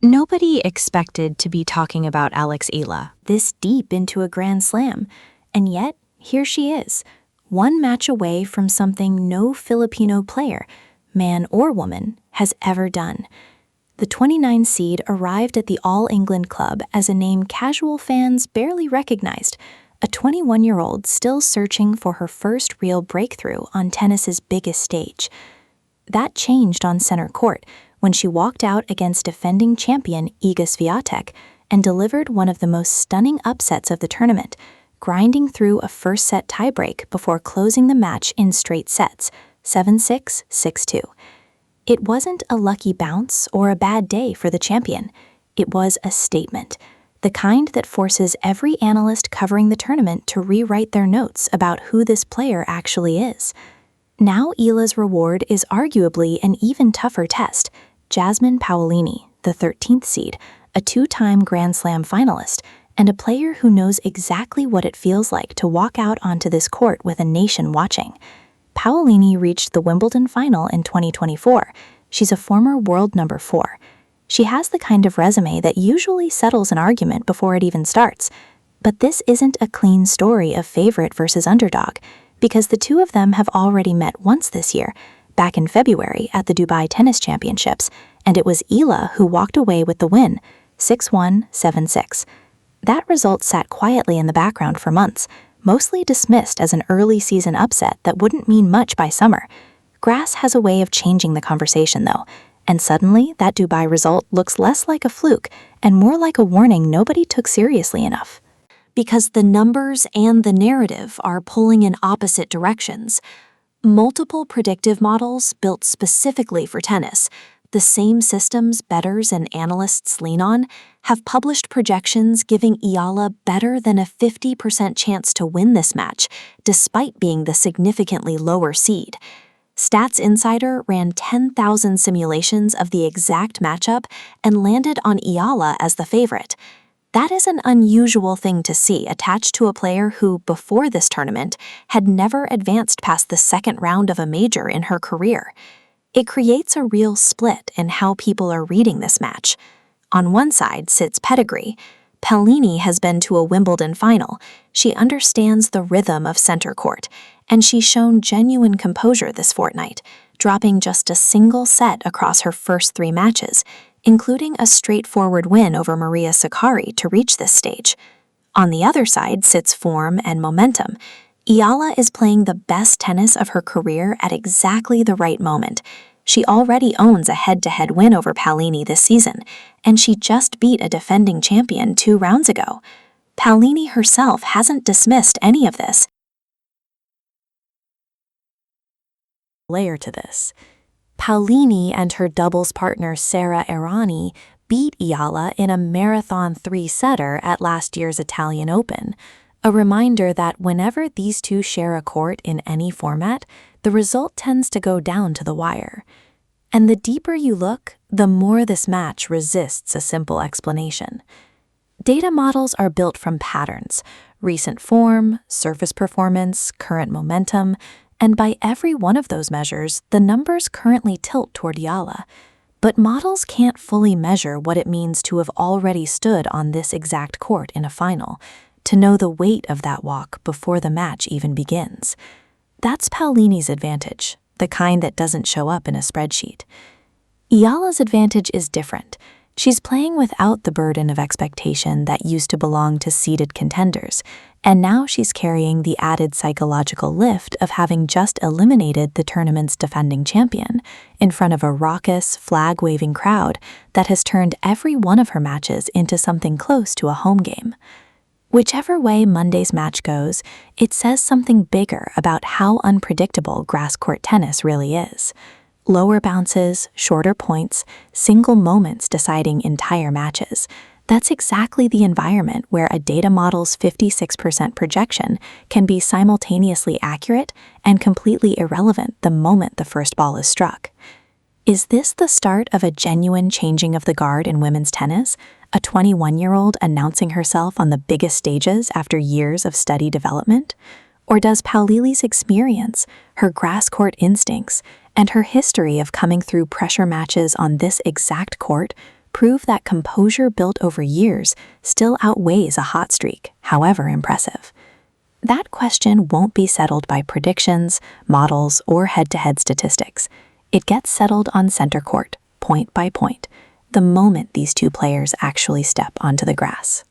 Nobody expected to be talking about Eala this deep into a Grand Slam, and yet here she is, one match away from something no Filipino player, man or woman, has ever done. The 29 seed arrived at the All England Club as a name casual fans barely recognized, a 21-year-old still searching for her first real breakthrough on tennis's biggest stage. That changed on center court when she walked out against defending champion Iga Swiatek and delivered one of the most stunning upsets of the tournament, grinding through a first-set tiebreak before closing the match in straight sets, 7-6, 6-2. It wasn't a lucky bounce or a bad day for the champion. It was a statement, the kind that forces every analyst covering the tournament to rewrite their notes about who this player actually is. Now Eala's reward is arguably an even tougher test. Jasmine Paolini, the 13th seed, a two-time Grand Slam finalist, and a player who knows exactly what it feels like to walk out onto this court with a nation watching. Paolini reached the Wimbledon final in 2024. She's a former world number 4. She has the kind of resume that usually settles an argument before it even starts. But this isn't a clean story of favorite versus underdog, because the two of them have already met once this year, back in February at the Dubai Tennis Championships, and it was Eala who walked away with the win, 6-1, 7-6. That result sat quietly in the background for months, mostly dismissed as an early season upset that wouldn't mean much by summer. Grass has a way of changing the conversation, though, and suddenly that Dubai result looks less like a fluke and more like a warning nobody took seriously enough. Because the numbers and the narrative are pulling in opposite directions. Multiple predictive models built specifically for tennis, the same systems bettors and analysts lean on, have published projections giving Eala better than a 50% chance to win this match, despite being the significantly lower seed. Stats Insider ran 10,000 simulations of the exact matchup and landed on Eala as the favorite. That is an unusual thing to see attached to a player who, before this tournament, had never advanced past the second round of a major in her career. It creates a real split in how people are reading this match. On one side sits pedigree. Paolini has been to a Wimbledon final. She understands the rhythm of center court, and she's shown genuine composure this fortnight, dropping just a single set across her first 3 matches, including a straightforward win over Maria Sakkari to reach this stage. On the other side sits form and momentum. Eala is playing the best tennis of her career at exactly the right moment. She already owns a head-to-head win over Paolini this season, and she just beat a defending champion 2 rounds ago. Paolini herself hasn't dismissed any of this. Layer to this. Paolini and her doubles partner Sara Errani beat Eala in a marathon 3-setter at last year's Italian Open, a reminder that whenever these two share a court in any format, the result tends to go down to the wire. And the deeper you look, the more this match resists a simple explanation. Data models are built from patterns, recent form, surface performance, current momentum, and by every one of those measures, the numbers currently tilt toward Eala. But models can't fully measure what it means to have already stood on this exact court in a final, to know the weight of that walk before the match even begins. That's Paolini's advantage, the kind that doesn't show up in a spreadsheet. Eala's advantage is different. She's playing without the burden of expectation that used to belong to seeded contenders, and now she's carrying the added psychological lift of having just eliminated the tournament's defending champion in front of a raucous, flag-waving crowd that has turned every one of her matches into something close to a home game. Whichever way Monday's match goes, it says something bigger about how unpredictable grass court tennis really is. Lower bounces, shorter points, single moments deciding entire matches. That's exactly the environment where a data model's 56% projection can be simultaneously accurate and completely irrelevant the moment the first ball is struck. Is this the start of a genuine changing of the guard in women's tennis? A 21-year-old announcing herself on the biggest stages after years of steady development? Or does Paolini's experience, her grass court instincts, and her history of coming through pressure matches on this exact court prove that composure built over years still outweighs a hot streak, however impressive. That question won't be settled by predictions, models, or head-to-head statistics. It gets settled on center court, point by point, the moment these two players actually step onto the grass.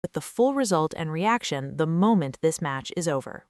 with the full result and reaction the moment this match is over.